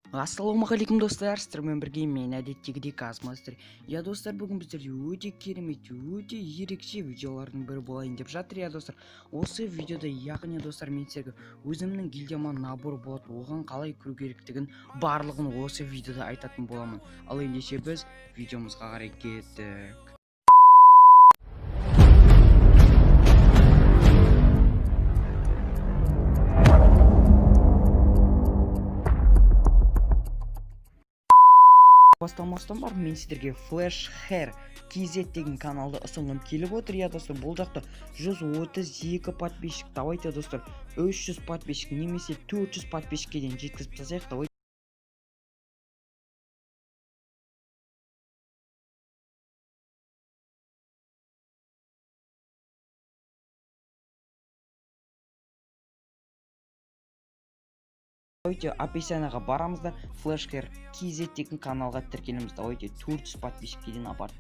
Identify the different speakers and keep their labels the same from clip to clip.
Speaker 1: Ассалаумағалейкум достар, сіздермен бірге мен әдеттегідей Казмастер. Я достар, бүгін біздерде өте керемет, өте ерекше видеолардың бірі болайын деп жатыр. Я достар, осы видеода яғни достар мен сіздерге өзімнің гильдияма набор болады, оған қалай кіру керектігін барлығын осы видеода айтатын боламын. Ал ендеше біз видеомызға қарай кеттік. Бастамастан бар мен сіздерге Flash Hair KZ деген каналды ұсынғым келіп отыр. Я достар, бұл жақта 132 подписчик, давайте достар 300 подписчик немесе 400 подписчикке дейін жеткізіп тастайық. Давайте описаниеға барамыз да Flash Hair KZ деген каналға тіркелеміз. Давайте 400 подписчикке дейін апарып.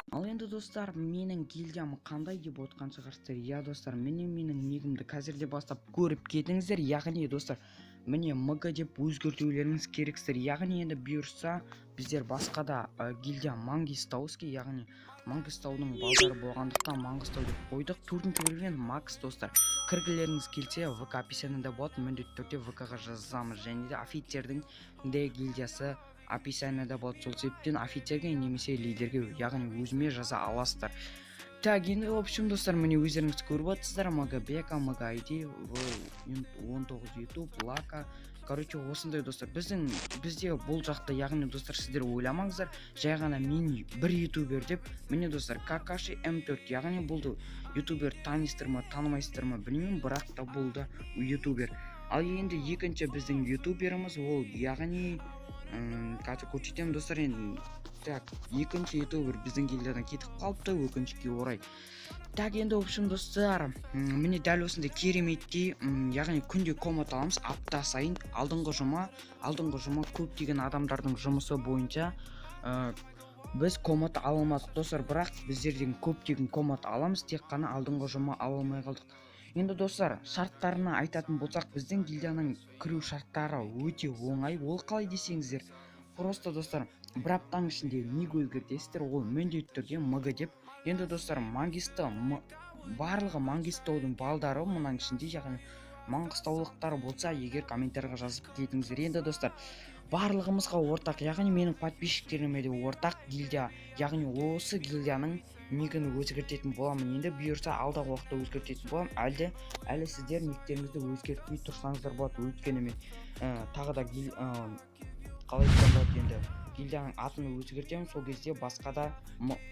Speaker 1: Ал енді достар, менің гильдиям қандай деп отқан шығарсыздар. Я достар, менің негімді қазірде бастап көріп кетіңіздер. Яғни достар, міне МГ деп өзгертулеріңіз керексіздер. Яғни енді бұйырса біздер басқа да гильдия Мангистауский, яғни Мангистаудың балдары болғандықтан Мангистау деп қойдық. 4-ші уровень Макс достар. Кіргілеріңіз келсе ВК описаниеда болады, міндетті түрде ВК-ға жазамыз. Және де офицердің де гильдиясы описаниеда болады. Сол себептен офицерге немесе лидерге, яғни өзіме жаза аласыздар. Так, енді в общем достар, міне өздеріңіз көріп отырсыздар. МГБК, МГID, 19 YouTube, Лака. Короче, осындай достар. Бізде бұл жақта, яғни достар, сіздер ойламаңыздар, жай ғана мен бір ютубер деп. Міне достар, Какаши М4, яғни болды ютубер, танисыздар ма, танымайсыздар ма білмеймін, бірақ та болды ютубер. Ал енді екінші біздің ютуберіміз ол, яғни қазір көрсетемін достар. Енді так, екінші ютубер біздің гильдиядан кетіп қалыпты, өкінішке орай. Так, енді в общем достар, міне дәл осындай кереметтей, яғни күнде комнат аламыз, апта сайын. Алдыңғы жұма көптеген адамдардың жұмысы бойынша біз комнат ала алмадық достар, бірақ біздерден көптеген комнат аламыз, тек қана алдыңғы жұма ала алмай қалдық. Енді достар, шарттарына айтатын болсақ, біздің гильдияның кіру шарттары өте оңай. Ол қалай десеңіздер, просто достар, бір аптаның ішінде ник өзгертесіздер, ол міндетті түрде МГ деп. Енді достар, барлығы Мангистаудың балдары мұның ішінде, яғни маңғыстаулықтар болса, егер комментарийға жазып кетіңіздер. Енді достар, барлығымызға ортақ, яғни менің подписчиктеріме де ортақ гильдия, яғни осы гильдияның никін өзгертетін боламын. Енді бұйырса алдағы уақытта өзгертетін болам. Әлі сіздер никтеріңізді өзгертпей тұрсаңыздар болады. Өйткені мен тағы да қалай айтсам болады, енді гильдияның атын өзгертемін. Сол кезде басқа да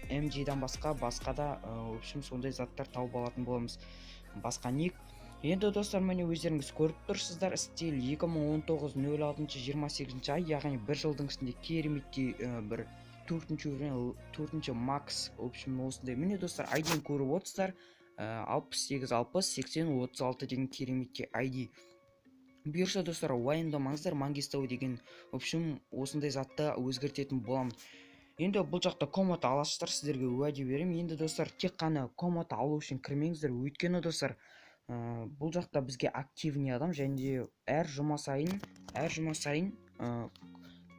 Speaker 1: MG-дан басқа да в общем сондай заттар тауып алатын боламыз, басқа ник. Енді достар, міне өздеріңіз көріп тұрсыздар, стиль 2019-06-28 ай, яғни бір жылдың ішінде кереметтей бір 4-ші макс, в общем осындай. Міне достар, айден көріп отырсыздар, 68-60-80-36 деген кереметтей айди. Бұйырса достар, уайымдамаңыздар, Мангистау деген в общем осындай затты өзгертетін болам. Енді бұл жақта комната аласыздар, сіздерге уәде беремін. Енді достар, тек қана комната алу үшін кірмеңіздер, өйткені достар, бұл жақта бізге активный адам, және де әр жұма сайын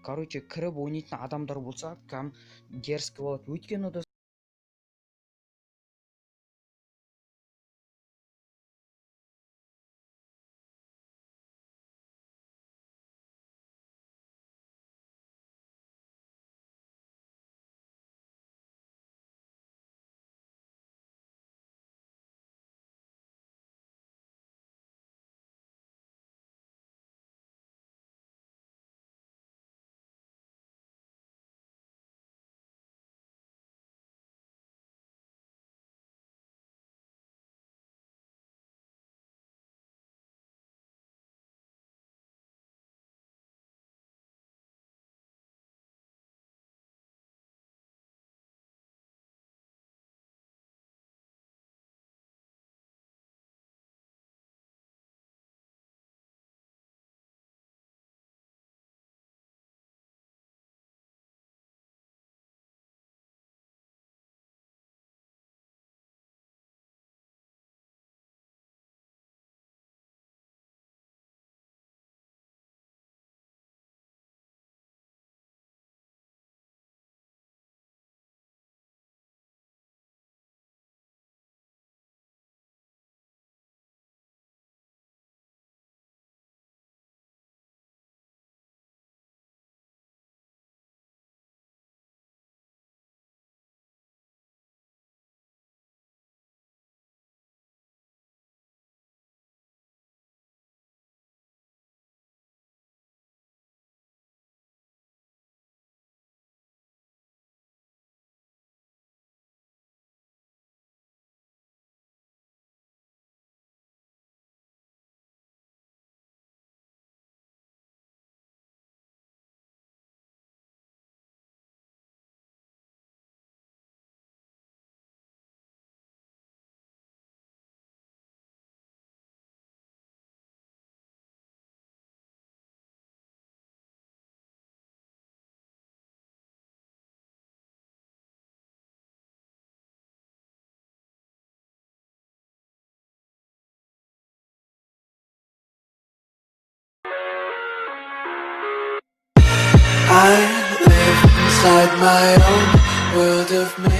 Speaker 1: короче кіріп ойнайтын адамдар болса дерзкий болады. Өйткені достар,
Speaker 2: I live inside my own world of me.